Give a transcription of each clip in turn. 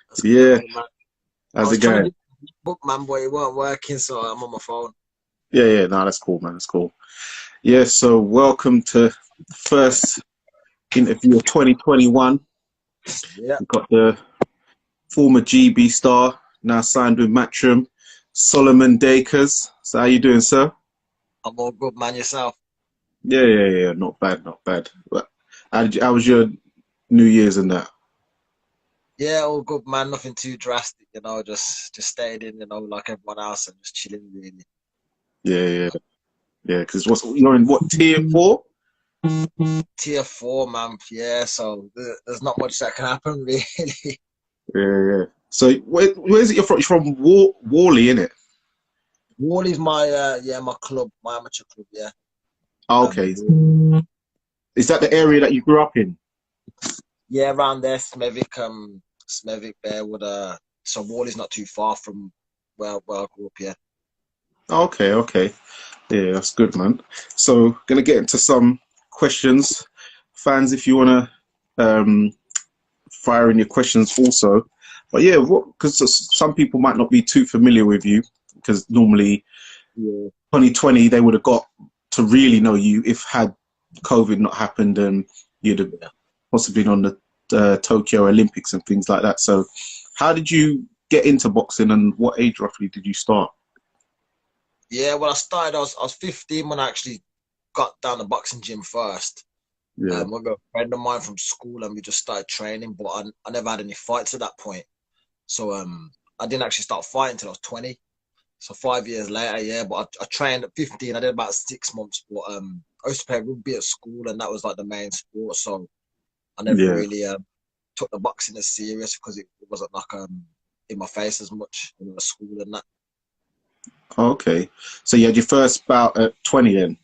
That's Yeah, good, man. I how's was it trying going? to do the book, man, but it weren't working, so I'm on my phone. Yeah, no, that's cool, man. That's cool. Yeah, so welcome to the first interview of 2021. Yeah, We've got the former GB star, now signed with Matchroom, Solomon Dacres. So how you doing, sir? I'm all good, man. Yourself? Yeah. Not bad, not bad. How was your New Year's and that? Yeah, all good, man. Nothing too drastic, just stayed in, like everyone else and just chilling, really. Yeah. Because you're in what tier four? Tier four, man. Yeah, so there's not much that can happen, really. Yeah. So where's it you're from? You're from Worley, innit? Wally's my club, my amateur club. Yeah, Okay. Wally. Is that the So area that you grew up in? yeah, around there, Smethwick, Bearwood. So Wally's not too far from where I grew up. Yeah. Okay. Yeah, that's good, man. So, gonna get into some questions. Fans, if you wanna fire in your questions also. But yeah, what? Because some people might not be too familiar with you, because normally Yeah. 2020 they would have got to really know you if had COVID not happened and you'd have Yeah. possibly been on the Tokyo Olympics and things like that. So, how did you get into boxing and what age roughly did you start? Yeah, well, I was 15 when I actually got down the boxing gym first. Yeah, With a friend of mine from school, and we just started training, but I never had any fights at that point. So I didn't actually start fighting until I was 20. So 5 years later, yeah, but I trained at 15. I did about 6 months, but I used to play rugby at school, and that was like the main sport. So I never yeah. really took the boxing as serious because it wasn't like in my face as much at school and that. Okay. So you had your first bout at 20 then?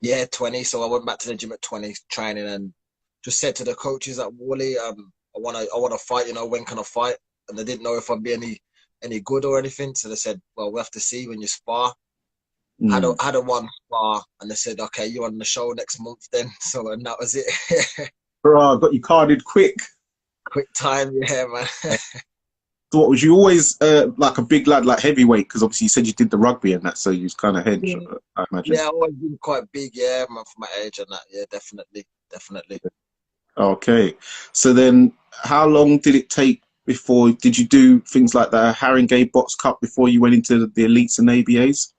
Yeah, 20. So I went back to the gym at 20 training and just said to the coaches at Wally, I wanna fight, when can I fight? And they didn't know if I'd be any good or anything. So they said, well, we have to see when you spar. Mm. Had a one spar and they said, okay, you're on the show next month then. So and that was it. Bro, I got you carded quick. Quick time, yeah, man. So what was you always like a big lad, like heavyweight? Because obviously you said you did the rugby and that, so you was kind of hench, Yeah, I imagine. yeah, I've always been quite big, yeah, man, for my age and that. Yeah, definitely. Okay. So then, how long did it take before? Did you do things like the Haringey Box Cup before you went into the elites and ABAs?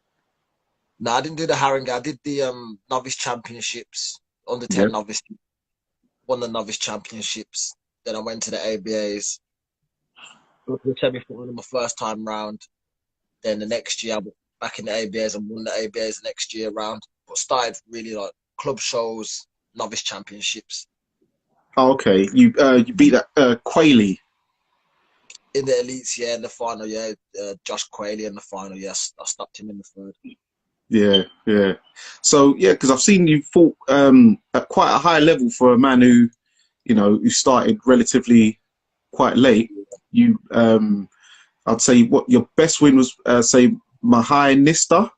No, I didn't do the Haringey. I did the novice championships, under Yeah. 10 novice, won the novice championships. Then I went to the ABAs, got to the semi-final my first time round. Then the next year I went back in the ABAs and won the ABAs the next year round. But started really like club shows, novice championships. Oh, okay. You beat that Quayle. In the elites, yeah, in the final, yeah, Josh Quayle in the final, yes, I stopped him in the third. Yeah. So yeah, because I've seen you fought at quite a high level for a man who, who started relatively quite late. You, I'd say what your best win was, say Mahai Nista.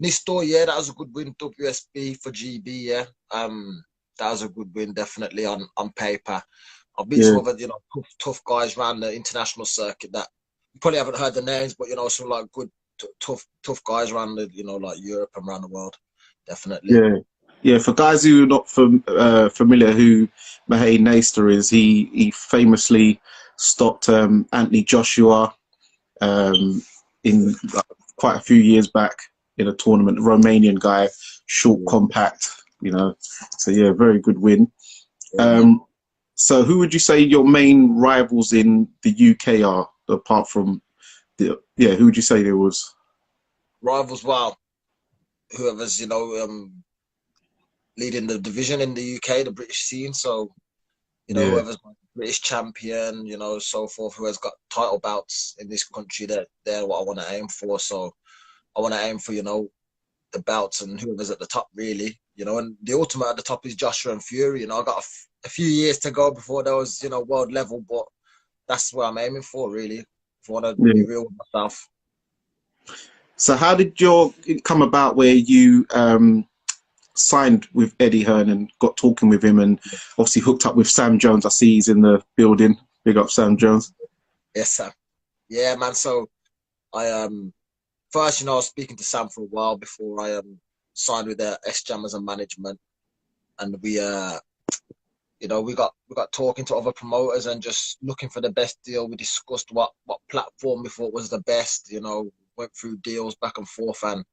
Nistor, yeah, that was a good win. WSB for GB, yeah. That was a good win, definitely on paper. I've beat some Yeah, other, tough guys around the international circuit that you probably haven't heard the names, but some like good, tough guys around the, like Europe and around the world, definitely. yeah, yeah. For guys who are not familiar, who Mahai Nista is, he famously stopped Anthony Joshua um, in quite a few years back in a tournament. Romanian guy, short, Yeah, compact. So yeah, very good win. yeah, man. Um, so who would you say your main rivals in the UK are, apart from yeah? Who would you say there was? Rivals, well, whoever's, leading the division in the UK, the British scene. So, Yeah, whoever's British champion, so forth, who has got title bouts in this country, that they're what I want to aim for. So I want to aim for, the belts and whoever's at the top, really, and the ultimate at the top is Joshua and Fury. I got a few years to go before there was, world level, but that's what I'm aiming for, really. If I want to be yeah. real with myself. So how did it come about where you signed with Eddie Hearn and got talking with him and obviously hooked up with Sam Jones? I see he's in the building. Big up Sam Jones. Yes, sir. Yeah, man. So I first, I was speaking to Sam for a while before I signed with the S Jam as a management, and we got talking to other promoters and just looking for the best deal. We discussed what platform we thought was the best. Went through deals back and forth, and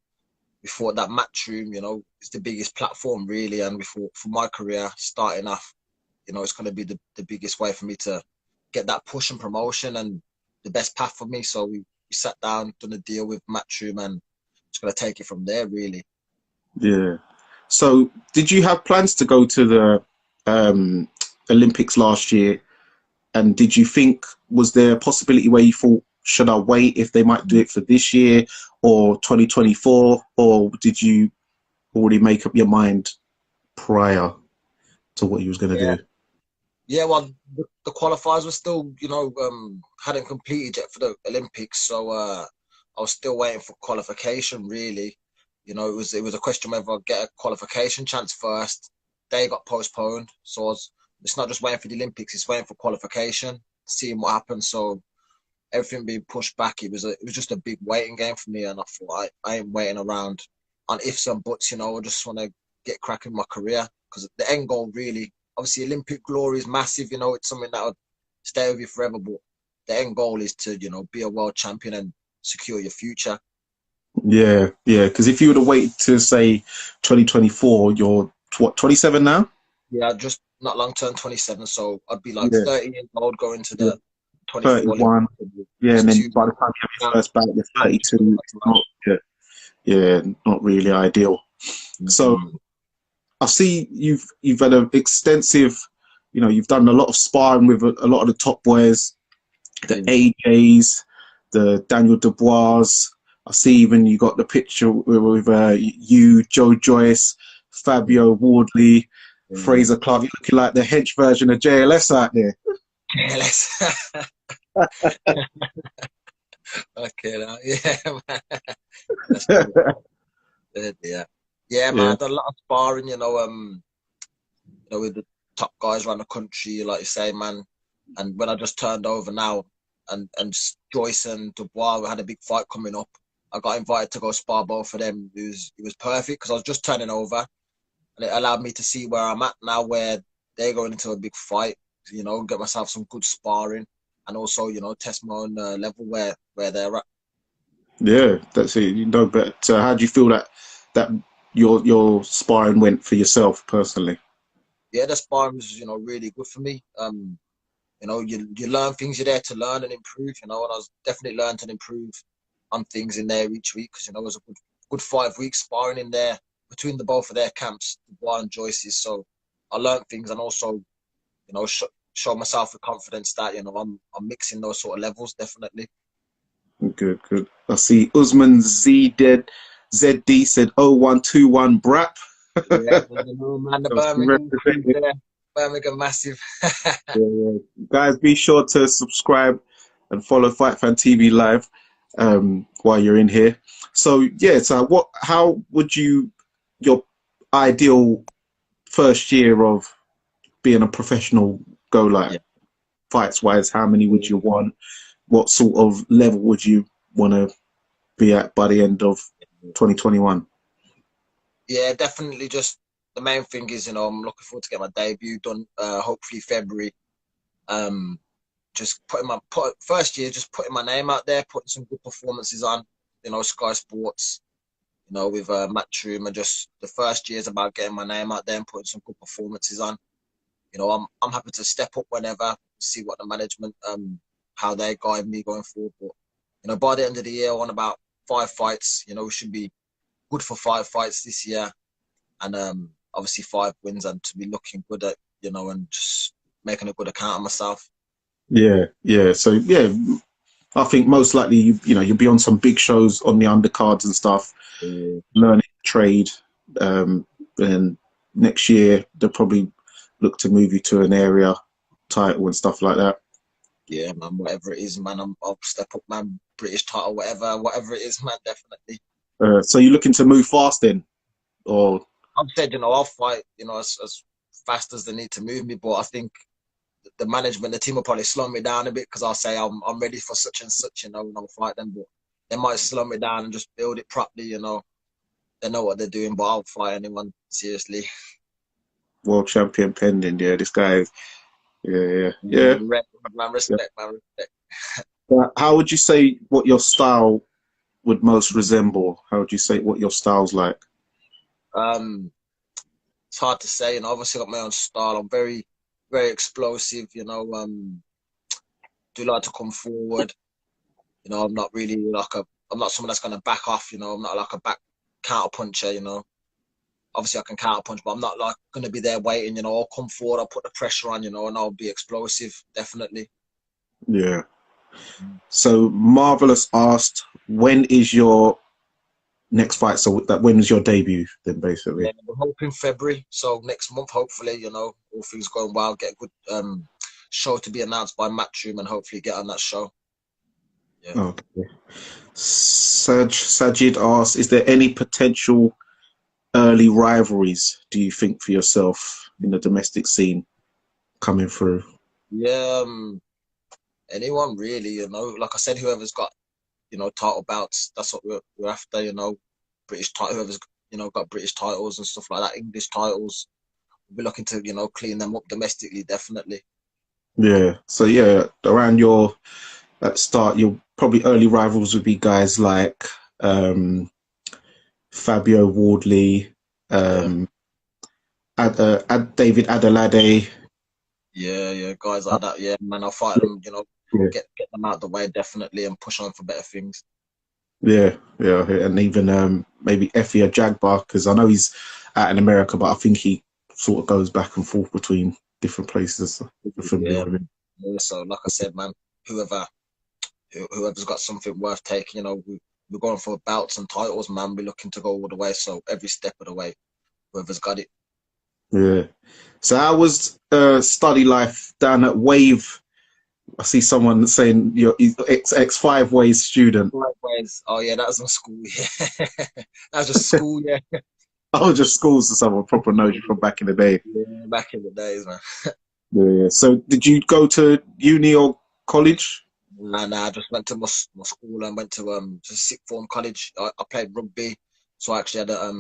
we thought that Matchroom, is the biggest platform really. And we thought for my career starting off, it's going to be the biggest way for me to get that push and promotion and the best path for me. So we sat down, done a deal with Matchroom, and just going to take it from there really. Yeah. So, did you have plans to go to the um, Olympics last year? And did you think, was there a possibility where you thought, should I wait if they might do it for this year or 2024? Or did you already make up your mind prior to what you was going Yeah. to do? Yeah, well, the qualifiers were still, hadn't completed yet for the Olympics, so I was still waiting for qualification. Really, it was a question whether I'd get a qualification chance first. They got postponed, so it's not just waiting for the Olympics; it's waiting for qualification, seeing what happens. So everything being pushed back, it was just a big waiting game for me, and I thought I ain't waiting around on ifs and buts. I just want to get cracking my career because the end goal really, obviously, Olympic glory is massive. It's something that would stay with you forever. But the end goal is to be a world champion and secure your future. Yeah, yeah. Because if you would have waited to say 2024, you're what, 27 now? Yeah, just not long term 27, so I'd be like Yeah, 30 years old going to yeah. the 24 Olympics. 31. Yeah, and It's then too by the time you have your young. first bout, you're I'm just doing 32. It's not, yeah, yeah, not really ideal. So that. I see you've had an extensive, you've done a lot of sparring with a lot of the top boys, the Mm. AJs, the Daniel Dubois. I see even you got the picture with you, Joe Joyce, Fabio Wardley, Mm. Fraser Clark. You're looking like the hench version of JLS out there. Yeah, okay, now. Yeah, man. That's true. Yeah. Yeah, man, Yeah, I done a lot of sparring, with the top guys around the country, like you say, man. And when I just turned over now, and Joyce and Dubois had a big fight coming up, I got invited to go spar both of them. It was perfect because I was just turning over, and it allowed me to see where I'm at now, where they're going into a big fight. Get myself some good sparring, and also test my own level where they're at. yeah, that's it. But how do you feel that your sparring went for yourself personally? Yeah, the sparring was really good for me. You learn things. You're there to learn and improve. And I was definitely learned and improve on things in there each week because it was a good 5 weeks sparring in there between the both of their camps, Dubois and Joyce's. So I learned things and also show myself with confidence that I'm mixing those sort of levels definitely. Good, good. I see Usman ZD said 0121 Brap. Yeah, man, the Obviously Birmingham crew's represented. there. Birmingham massive. Yeah, yeah. Guys, be sure to subscribe and follow Fight Fan TV Live while you're in here. So yeah, so how would your ideal first year of being a professional go like Yeah. fights wise? How many would you want? What sort of level would you want to be at by the end of 2021? Yeah, definitely. Just the main thing is, I'm looking forward to get my debut done. Hopefully February. Um, just first year, just putting my name out there, putting some good performances on. Sky Sports. With Matchroom, and just the first year is about getting my name out there and putting some good performances on. I'm happy to step up whenever, see what the management how they guide me going forward. But by the end of the year, I want about 5 fights. We should be good for 5 fights this year, and obviously 5 wins, and to be looking good at and just making a good account of myself. Yeah, yeah. So yeah, I think most likely you'll be on some big shows on the undercards and stuff, Yeah, learning trade, and next year they'll probably look to move you to an area title and stuff like that. yeah, man. Whatever it is, man, I'll step up, man. British title, whatever it is, man. Definitely. So you're looking to move fast then, or I've said, I'll fight, as fast as they need to move me. But I think the management, the team will probably slow me down a bit because I'll say I'm ready for such and such, you know, and I'll fight them. But they might slow me down and just build it properly, you know. They know what they're doing, but I'll fight anyone seriously. World champion pending. Yeah, this guy is. Yeah, yeah, Man, yeah. respect, man, respect. How would you say what your style would most resemble? How would you say what your style's like? Um, it's hard to say, and obviously got my own style. I'm very, very explosive, you know. Do like to come forward. You know, I'm not really like I'm not someone that's gonna back off. You know, I'm not like a back counter puncher. You know, obviously I can counter punch, but I'm not like gonna be there waiting. You know, I'll come forward, I'll put the pressure on. You know, and I'll be explosive, definitely. Yeah. So Marvelous asked, when is your next fight? So that when is your debut? Then Yeah, basically. we're hoping February, so next month, hopefully. You know, all things going well, get a good show to be announced by Matchroom, and hopefully get on that show. Yeah. Okay. Sajid asks, is there any potential early rivalries, do you think, for yourself in the domestic scene coming through? Yeah, anyone really, you know. Like I said, whoever's got, you know, title bouts, that's what we're after, you know. British title, whoever's, you know, got British titles and stuff like that, English titles. We're looking to, you know, clean them up domestically, definitely. Yeah. So yeah, around your at start, your probably early rivals would be guys like Fabio Wardley, Yeah, um, David Adelade. yeah, guys like that. Yeah, man, I'll fight them, you know, Yeah, get them out of the way, definitely, and push on for better things. yeah, and even maybe Effia Jagbar, because I know he's out in America, but I think he sort of goes back and forth between different places. You're familiar Yeah, with him. yeah, so like I said, man, whoever's got something worth taking, you know, we're going for bouts and titles, man. We're looking to go all the way, so every step of the way, whoever's got it. Yeah. So how was study life down at Wave? I see someone saying you're X5 Ways student. Likewise. Oh yeah, that was in school. Yeah, that was just school. Yeah, Oh, just schools to someone proper knows you from back in the day. yeah, back in the days, man. Yeah. So did you go to uni or college? Nah, I just went to my school and went to just sixth form college. I played rugby, so I actually had a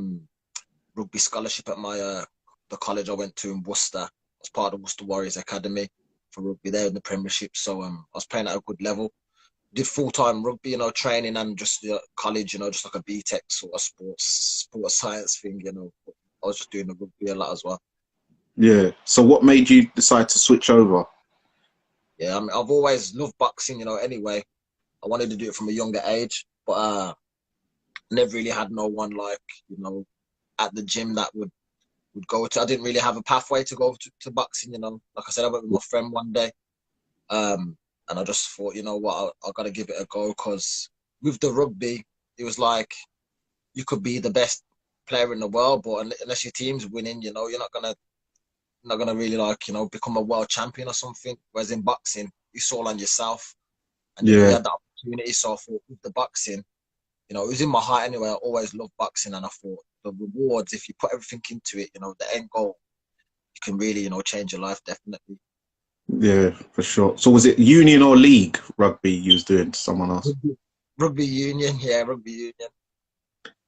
rugby scholarship at my the college I went to in Worcester. I was part of the Worcester Warriors Academy for rugby there in the Premiership. So I was playing at a good level. Did full time rugby, you know, training and just college, you know, just like a BTEC sort of sports science thing, you know. I was just doing the rugby a lot as well. Yeah. So what made you decide to switch over? Yeah, I mean, I've always loved boxing, you know. Anyway, I wanted to do it from a younger age, but never really had no one like, you know, at the gym that would go to. I didn't really have a pathway to go to boxing, you know. Like I said, I went with my friend one day, and I just thought, you know what, I got to give it a go because with the rugby, it was like you could be the best player in the world, but unless your team's winning, you know, you're not gonna really like, you know, become a world champion or something. Whereas in boxing, it's all on yourself, and you know, you Yeah. had that opportunity. So I thought with the boxing, you know, it was in my heart anyway. I always loved boxing, and I thought the rewards, if you put everything into it, you know, the end goal, you can really, you know, change your life definitely. Yeah, for sure. So was it union or league rugby you was doing to someone else? Rugby union, yeah, rugby union.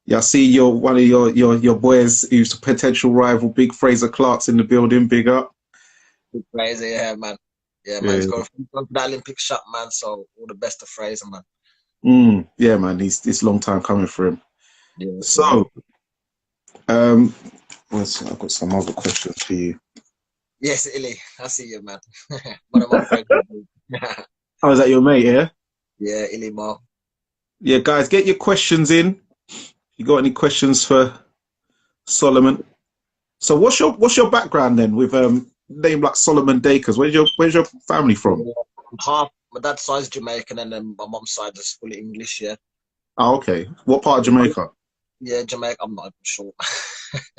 Yeah, I see your one of your boys who's a potential rival, Big Fraser Clark's in the building. Big up. Crazy, yeah, man. Yeah, man, Yeah. he's going for that Olympic shot, man. So all the best to Fraser, man. Yeah, man. He's long time coming for him. Yeah, yeah. So, um, I've got some other questions for you. Yes, Illy, I see you, man. One of my friends. Oh, is that your mate? Yeah. Yeah, Illy Mo. Yeah, guys, get your questions in. You got any questions for Solomon? So, what's your background then with name like Solomon Dacres? Where's your family from? Yeah. Half my dad's side's Jamaican, and then my mom's side is fully English. Yeah, Oh, okay. What part of Jamaica? yeah, Jamaica. I'm not even sure.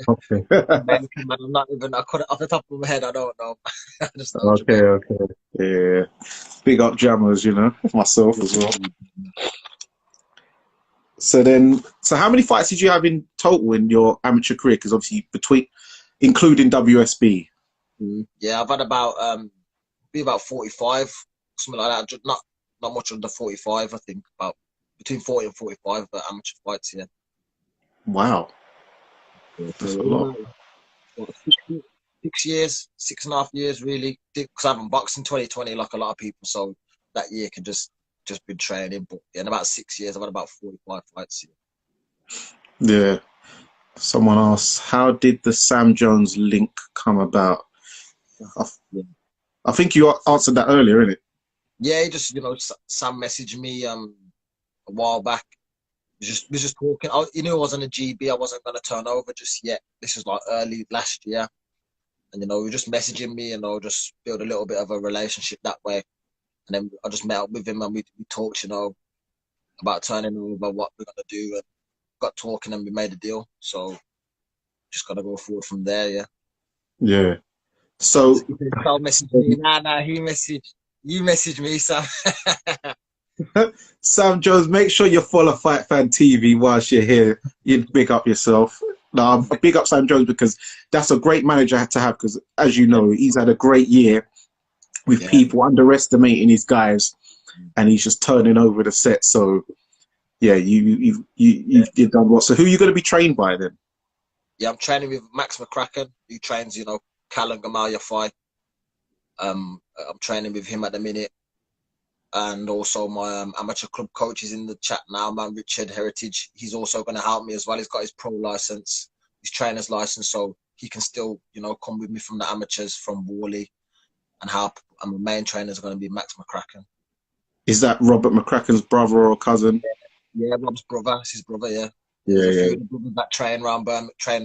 Okay. Jamaican, man. I'm not even. I couldn't off the top of my head. I don't know. I just know Okay, Jamaica. okay. Yeah. Big up jammers, myself as well. So how many fights did you have in total in your amateur career? Because obviously including WSB. Yeah, I've had about be about 45, something like that. Just not much under 45, I think. About between 40 and 45 amateur fights. Yeah. Wow, Yeah, that's a so lot. what, 6 years, 6.5 years, really. Because I haven't boxed in 2020 like a lot of people, so that year can just been training. But in about 6 years, I've had about 45 fights. Yeah. Someone asked, how did the Sam Jones link come about? I, Yeah. I think you answered that earlier, innit? Yeah, he just Sam messaged me a while back. We was just talking. He knew I wasn't a GB. I wasn't gonna turn over just yet. This was like early last year, and he was just messaging me, just build a little bit of a relationship that way. And then I just met up with him and we talked, about turning over what we're gonna do, and got talking and we made a deal. So just gotta go forward from there. Yeah. Yeah. So, He said, "I'll message me." Nah, he messaged you. Message me, Sam. Sam Jones, make sure you follow Fight Fan TV whilst you're here. You big up yourself. No, I'm a big up Sam Jones because that's a great manager to have. Because as you know, he's had a great year with Yeah. people underestimating his guys, and he's just turning over the set. So yeah, you've done well. So who are you going to be trained by then? Yeah, I'm training with Max McCracken, who trains, Callum Gamaliel fight. I'm training with him at the minute, and also my amateur club coach is in the chat now, man. Richard Heritage. He's also going to help me as well. He's got his pro license, his trainer's license, so he can still, come with me from the amateurs from Worley and help. And my main trainer is going to be Max McCracken. Is that Robert McCracken's brother or cousin? Yeah, Rob's brother. It's his brother. Yeah. There's Yeah, a yeah. few of the brothers that train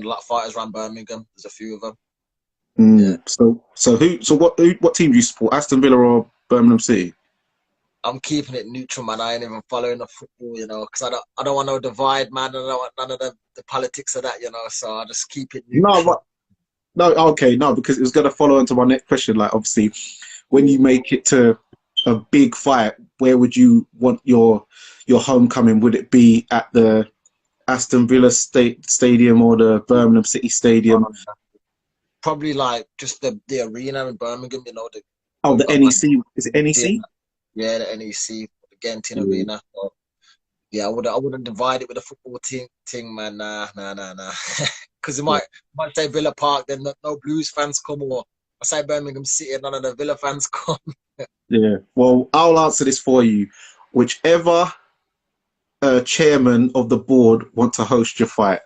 a lot of fighters around Birmingham. There's a few of them. Yeah. What team do you support? Aston Villa or Birmingham City? I'm keeping it neutral, man. I ain't even following the football, because I don't want no divide, man. I don't want none of the politics of that, So I just keep it No, neutral. no, okay, no, because it was going to follow into my next question. Like, obviously, when you make it to a big fight, where would you want your homecoming? Would it be at the Aston Villa Stadium or the Birmingham City Stadium? Probably like just the arena in Birmingham, Oh, we've the got man. NEC. Is it NEC? Yeah, the NEC, the Genting Yeah. Arena. So, yeah, I wouldn't divide it with a football team, man. Nah. Because it might say Villa Park, then no Blues fans come, or I say Birmingham City, and none of the Villa fans come. Yeah. Well, I'll answer this for you. Whichever chairman of the board want to host your fight.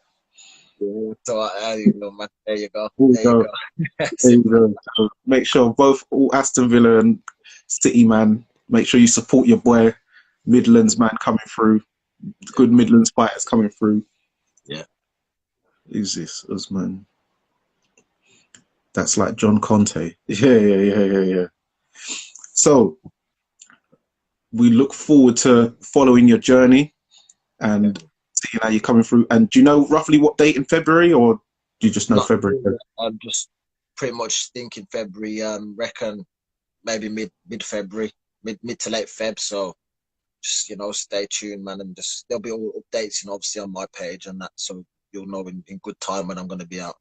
Yeah, so there you go, man. There you go. There you There you go. go. There you Simple. go. So make sure all Aston Villa and City man, make sure you support your boy Midlands man coming through. Good Midlands fighters coming through. Yeah. Who's this? Usman. That's like John Conte. Yeah. So we look forward to following your journey and seeing how you're coming through. And do you know roughly what date in February, or do you just know Not February? really. I'm just pretty much thinking February. Reckon maybe mid February, mid to late Feb. So just stay tuned, man, and just there'll be all updates, obviously on my page and that, so you'll know in good time when I'm going to be out.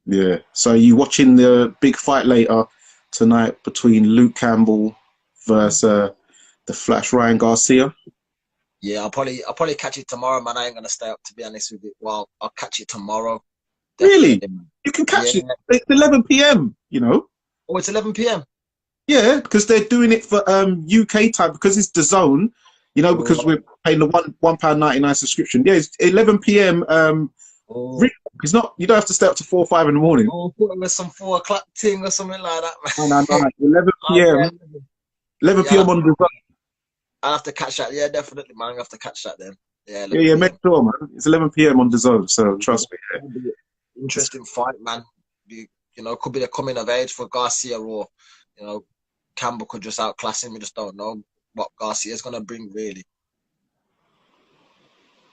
Yeah. So are you watching the big fight later tonight between Luke Campbell versus the Flash Ryan Garcia? Yeah, I'll probably catch it tomorrow, man. I ain't gonna stay up, to be honest with you. Well, I'll catch it tomorrow, Really? definitely, man. You can catch Yeah. it. It's 11 p.m. You know. Oh, it's 11 p.m. Yeah, because they're doing it for UK time because it's the zone. You know, because Oh, we're paying the £1.99 subscription. Yeah, it's 11 p.m. oh, Really, it's not. You don't have to stay up to 4 or 5 in the morning. oh, I thought it was some 4 o'clock thing or something like that, No, no, man. no. 11 Oh, yeah, p.m. 11 yeah, p.m. on the zone. I'll have to catch that. Yeah, definitely, man. I'll have to catch that then. Yeah, Yeah, 11 yeah. Make p.m. sure, man. It's 11 p.m. on the zone. So trust me. That'll be an interesting fight, man. Could be the coming of age for Garcia, or you know, Campbell could just outclass him. We just don't know what Garcia's gonna bring, really.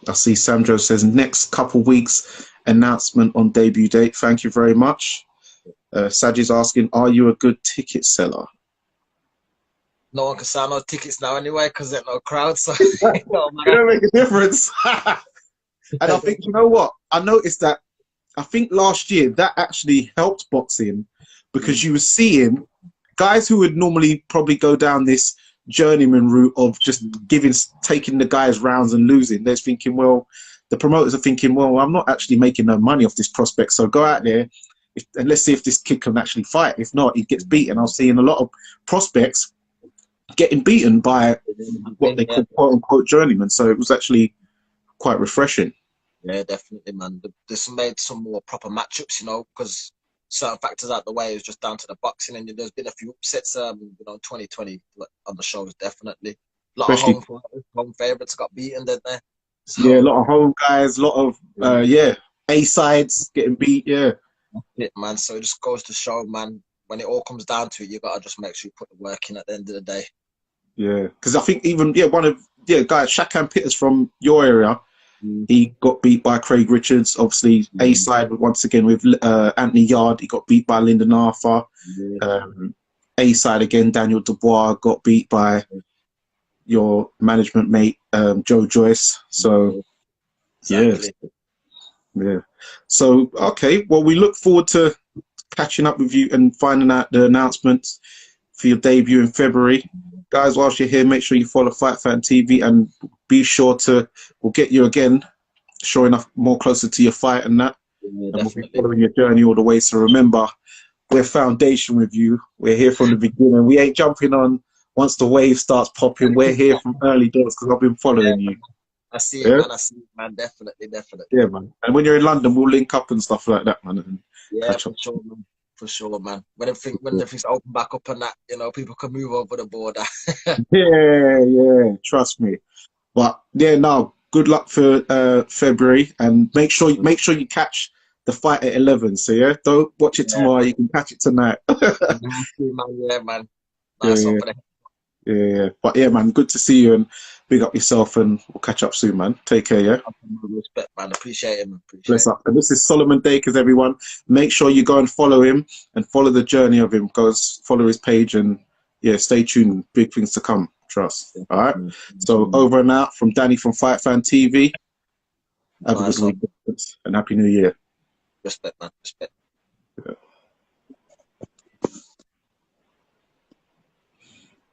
I see Sandro says next couple weeks announcement on debut date. Thank you very much. Saji's asking, are you a good ticket seller? No one can sell no tickets now anyway because there's no crowd. So It it don't matter. don't make a difference. And I think, you know what? I noticed that, I think last year that actually helped boxing because you were seeing guys who would normally probably go down this journeyman route of just taking the guys rounds and losing, they're thinking, well, the promoters are thinking, well, I'm not actually making no money off this prospect, so go out there and let's see if this kid can actually fight. If not, he gets beaten. I was seeing a lot of prospects getting beaten by what they call quote unquote journeymen. So it was actually quite refreshing. Yeah, definitely, man. This made some more proper matchups, you know, because certain factors out the way is just down to the boxing, and there's been a few upsets, you know, 2020 on the shows, definitely. A lot of Especially, home favorites got beaten, didn't they? yeah, a So, lot of home guys, a lot of A sides getting beat. Yeah, yeah, man. So it just goes to show, man, when it all comes down to it, you gotta just make sure you put the work in at the end of the day. yeah. Because I think even one of guys, Shakan Pitters from your area, he got beat by Craig Richards. Obviously, A side once again with Anthony Yard. He got beat by Lyndon Arthur. A side again, Daniel Dubois got beat by your management mate, Joe Joyce. So, Exactly. yeah. So, okay. Well, we look forward to catching up with you and finding out the announcements for your debut in February. Guys, whilst you're here, make sure you follow Fight Fan TV and be sure we'll get you again, showing up more closer to your fight and that. Yeah, And we'll be definitely. following your journey all the way. So remember, we're foundation with you. We're here from the beginning. We ain't jumping on once the wave starts popping. We're here from early doors because I've been Yeah, following you. I see it, Yeah? man. I see it, man. Definitely, definitely. Yeah, man. And when you're in London, we'll link up and stuff like that, man, and Yeah, catch for up. sure, man. For sure, man. When everything's open back up and that, you know, people can move over the border. Yeah, yeah. Trust me. But yeah, no. Good luck for February, and make sure you catch the fight at 11. So yeah, don't watch it Yeah, tomorrow. You can catch it tonight. man. Yeah, man. Yeah, Nice one yeah, for the yeah, yeah. But yeah, man, good to see you and big up yourself, and we'll catch up soon, man. Take care, yeah. respect, man. Appreciate it, man. Bless Appreciate it. up. And this is Solomon Dacres, everyone. Make sure you go and follow him and follow the journey of him. Go follow his page and yeah, stay tuned. Big things to come. Trust. All right. So over and out from Danny from Fight Fan TV. Have a good Nice one. week and Happy New Year. Respect, man. Respect.